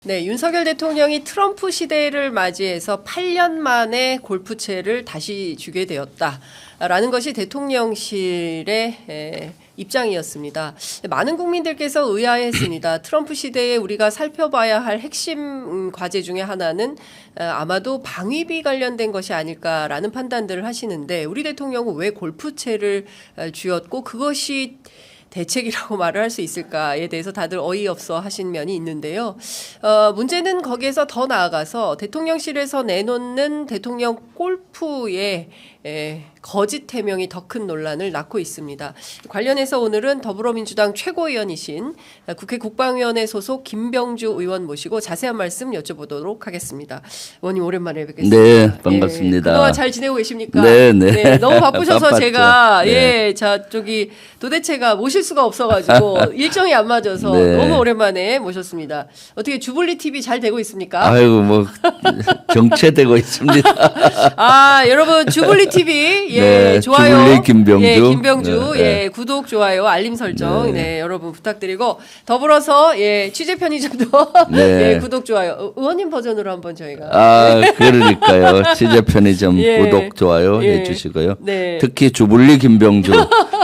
네, 윤석열 대통령이 트럼프 시대를 맞이해서 8년 만에 골프채를 다시 주게 되었다라는 것이 대통령실의 입장이었습니다. 많은 국민들께서 의아해했습니다. 트럼프 시대에 우리가 살펴봐야 할 핵심 과제 중에 하나는 아마도 방위비 관련된 것이 아닐까라는 판단들을 하시는데 우리 대통령은 왜 골프채를 주었고 그것이 대책이라고 말을 할 수 있을까에 대해서 다들 어이없어 하신 면이 있는데요. 문제는 거기에서 더 나아가서 대통령실에서 내놓는 대통령 골프의 거짓 해명이 더 큰 논란을 낳고 있습니다. 관련해서 오늘은 더불어민주당 최고위원이신 국회 국방위원회 소속 김병주 의원 모시고 자세한 말씀 여쭤보도록 하겠습니다. 의원님 오랜만에 뵙겠습니다. 네, 반갑습니다. 그동안 잘 지내고 계십니까? 네, 네. 네, 너무 바쁘셔서 바빴죠. 제가 네. 도대체가 모실 수가 없어가지고 일정이 안 맞아서 네. 너무 오랜만에 모셨습니다. 어떻게 주블리 TV 잘 되고 있습니까? 아이고 뭐 정체되고 있습니다. 아, 여러분 주블리 TV 네, 좋아요. 주블리 김병주. 예, 김병주. 네. 구독, 좋아요, 알림 설정. 네. 네, 여러분 부탁드리고 더불어서 취재 편의점도 네. 구독, 좋아요. 의원님 버전으로 한번 저희가 그러니까요. 취재 편의점 예. 구독 좋아요 예. 해주시고요. 네. 특히 주불리 김병주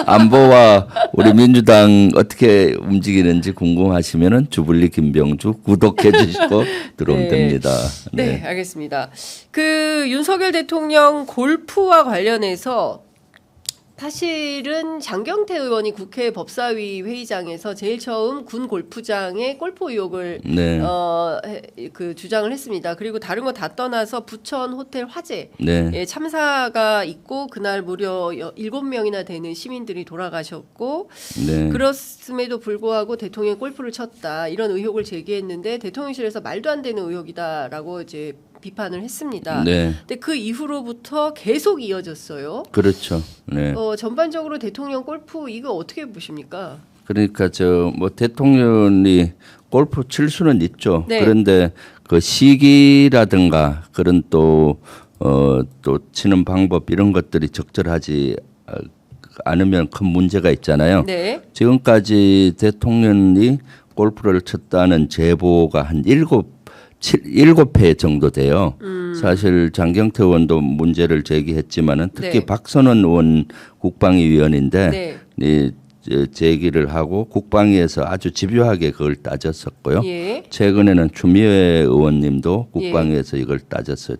안보와 우리 민주당 어떻게 움직이는지 궁금하시면은 주불리 김병주 구독해 주시고 들어오면 네. 됩니다. 네, 알겠습니다. 그 윤석열 대통령 골프와 관련해서 사실은 장경태 의원이 국회 법사위 회의장에서 제일 처음 군 골프장의 골프 의혹을 네. 그 주장을 했습니다. 그리고 다른 거 다 떠나서 부천 호텔 화재 네. 참사가 있고 그날 무려 7명이나 되는 시민들이 돌아가셨고 네. 그렇음에도 불구하고 대통령이 골프를 쳤다 이런 의혹을 제기했는데 대통령실에서 말도 안 되는 의혹이다라고 이제 비판을 했습니다. 네. 근데 그 이후로부터 계속 이어졌어요. 그렇죠. 네. 전반적으로 대통령 골프 이거 어떻게 보십니까? 그러니까 뭐 대통령이 골프 칠 수는 있죠. 네. 그런데 그 시기라든가 그런 또 치는 방법 이런 것들이 적절하지 않으면 큰 문제가 있잖아요. 네. 지금까지 대통령이 골프를 쳤다는 제보가 한 7회 정도 돼요. 사실 장경태 의원도 문제를 제기했지만은 특히 네. 박선원 의원 국방위 위원인데 네. 이 제기를 하고 국방위에서 아주 집요하게 그걸 따졌었고요. 예. 최근에는 추미애 의원님도 국방위에서 이걸 따졌어요.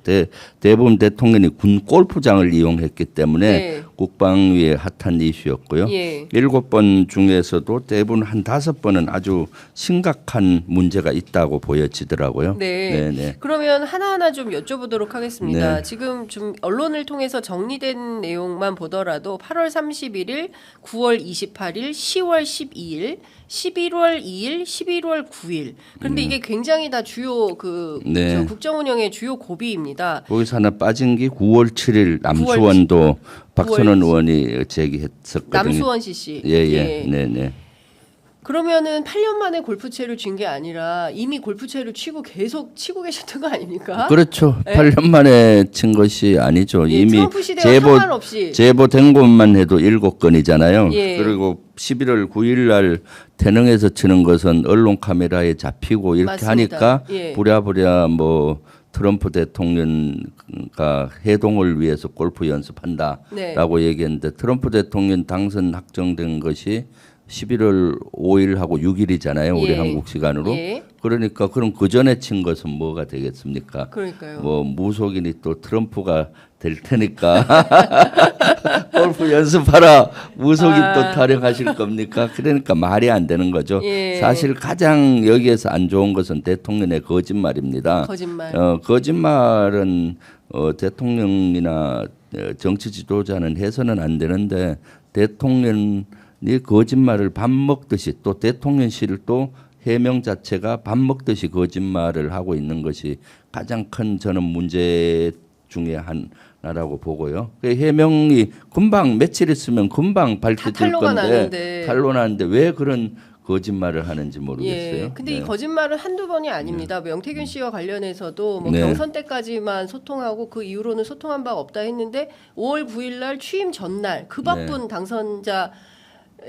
대부분 대통령이 군 골프장을 이용했기 때문에 네. 국방위의 핫한 이슈였고요. 예. 7번 중에서도 대부분 한 5번은 아주 심각한 문제가 있다고 보여지더라고요. 네. 네. 그러면 하나하나 좀 여쭤보도록 하겠습니다. 네. 지금 좀 언론을 통해서 정리된 내용만 보더라도 8월 31일, 9월 28일, 10월 12일, 11월 2일, 11월 9일. 그런데 이게 굉장히 다 주요 네. 저 국정운영의 주요 고비입니다. 거기서 하나 빠진 게 9월 7일 남수원도 박선원 9월 의원이 제기했었거든요. 남수원 씨씨. 예. 네. 그러면은 8년 만에 골프채를 준 게 아니라 이미 골프채를 계속 치고 계셨던 거 아닙니까? 그렇죠. 네. 8년 만에 친 것이 아니죠. 예, 이미 트럼프 시대와 상관없이. 제보된 것만 해도 7건이잖아요. 예. 그리고 11월 9일 날 태릉에서 치는 것은 언론 카메라에 잡히고 이렇게 맞습니다. 하니까 예. 부랴부랴 뭐 트럼프 대통령과 해동을 위해서 골프 연습한다라고 얘기했는데 트럼프 대통령 당선 확정된 것이 11월 5일하고 6일이잖아요. 우리 예. 한국 시간으로. 예. 그러니까 그럼 그 전에 친 것은 뭐가 되겠습니까? 그러니까요. 뭐 무속인이 또 트럼프가 될 테니까 골프 연습하라. 무속인 또 타령하실 겁니까? 그러니까 말이 안 되는 거죠. 예. 사실 가장 여기에서 안 좋은 것은 대통령의 거짓말입니다. 거짓말. 거짓말은 대통령이나 정치 지도자는 해서는 안 되는데 대통령이 거짓말을 밥 먹듯이 또 대통령실 또 해명 자체가 밥 먹듯이 거짓말을 하고 있는 것이 가장 큰 저는 문제 중에 하나라고 보고요. 그 해명이 금방 며칠 있으면 금방 밝혀질 건데 탄로 나는데 왜 그런 거짓말을 하는지 모르겠어요. 예. 근데 네. 이 거짓말은 한두 번이 아닙니다. 명태균 씨와 관련해서도 뭐 네. 경선 때까지만 소통하고 그 이후로는 소통한 바가 없다 했는데 5월 9일 날 취임 전날 그 바쁜 당선자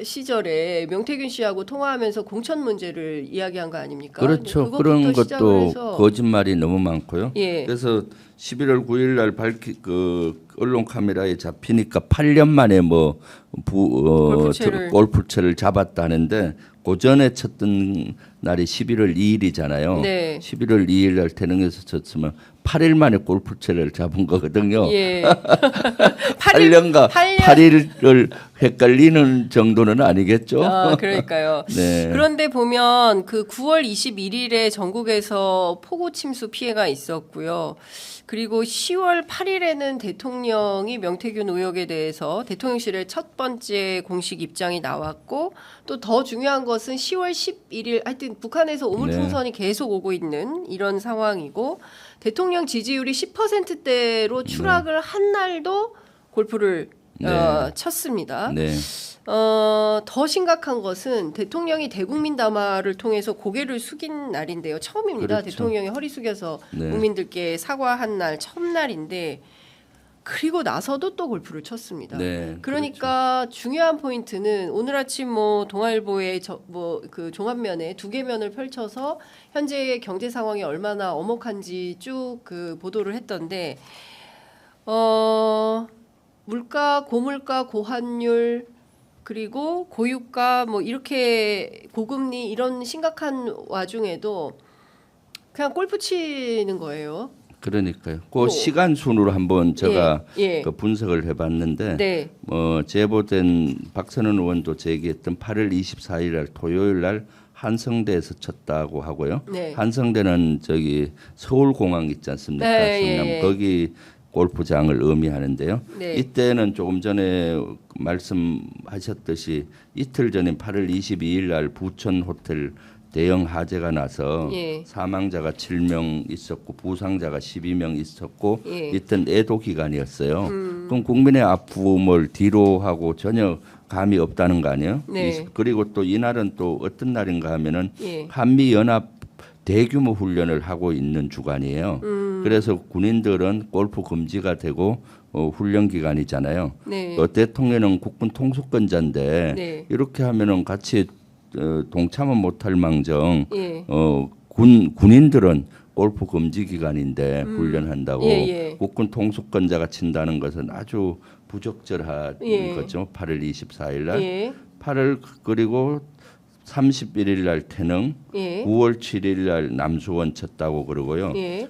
시절에 명태균 씨하고 통화하면서 공천 문제를 이야기한 거 아닙니까? 그렇죠. 그것부터 그런 시작을 것도 해서 거짓말이 너무 많고요. 예. 그래서 11월 9일 날 그 언론 카메라에 잡히니까 8년 만에 뭐 골프채를 잡았다는데 그 전에 쳤던 날이 11월 2일이잖아요. 네. 11월 2일 날 태릉에서 쳤으면 8일 만에 골프채를 잡은 거거든요. 예. 8년과 8일을 헷갈리는 정도는 아니겠죠. 아, 그러니까요. 네. 그런데 보면 그 9월 21일에 전국에서 폭우 침수 피해가 있었고요. 그리고 10월 8일에는 대통령이 명태균 의혹에 대해서 대통령실의 첫 번째 공식 입장이 나왔고 또 더 중요한 것은 10월 11일 하여튼 북한에서 오물풍선이 계속 오고 있는 이런 상황이고 대통령 지지율이 10%대로 추락을 한 날도 골프를 쳤습니다. 네. 더 심각한 것은 대통령이 대국민 담화를 통해서 고개를 숙인 날인데요. 처음입니다. 그렇죠. 대통령이 허리 숙여서 네. 국민들께 사과한 날 첫날인데 그리고 나서도 또 골프를 쳤습니다. 네, 그러니까 중요한 포인트는 오늘 아침 뭐 동아일보의 그 종합면에 두 개 면을 펼쳐서 현재의 경제 상황이 얼마나 엄혹한지 쭉 그 보도를 했던데 물가, 고물가, 고환율 그리고 고유가 뭐 이렇게 고금리 이런 심각한 와중에도 그냥 골프 치는 거예요. 그러니까요. 그 시간 순으로 한번 제가 예. 그 분석을 해봤는데, 네. 제보된 박선원 의원도 제기했던 8월 24일 날 토요일 날 한성대에서 쳤다고 하고요. 네. 한성대는 저기 서울공항 있지 않습니까? 네, 성남 예. 거기 골프장을 의미하는데요. 네. 이때는 조금 전에 말씀하셨듯이 이틀 전인 8월 22일 날 부천 호텔 대형 화재가 나서 예. 사망자가 7명 있었고 부상자가 12명 있었고 예. 이때는 애도 기간이었어요. 그럼 국민의 아픔을 뒤로 하고 전혀 감이 없다는 거 아니에요? 네. 그리고 또 이날은 또 어떤 날인가 하면은 예. 한미 연합 대규모 훈련을 하고 있는 주간이에요. 그래서 군인들은 골프 금지가 되고 훈련 기간이잖아요. 네. 대통령은 국군 통수권자인데 네. 이렇게 하면은 같이 동참은 못할 망정 예. 군인들은 골프 금지 기간인데 훈련한다고 예. 국군 통수권자가 친다는 것은 아주 부적절한 예. 거죠. 8월 24일 날 예. 8월 그리고 31일 날 태릉 예. 9월 7일 날 남수원 쳤다고 그러고요. 예.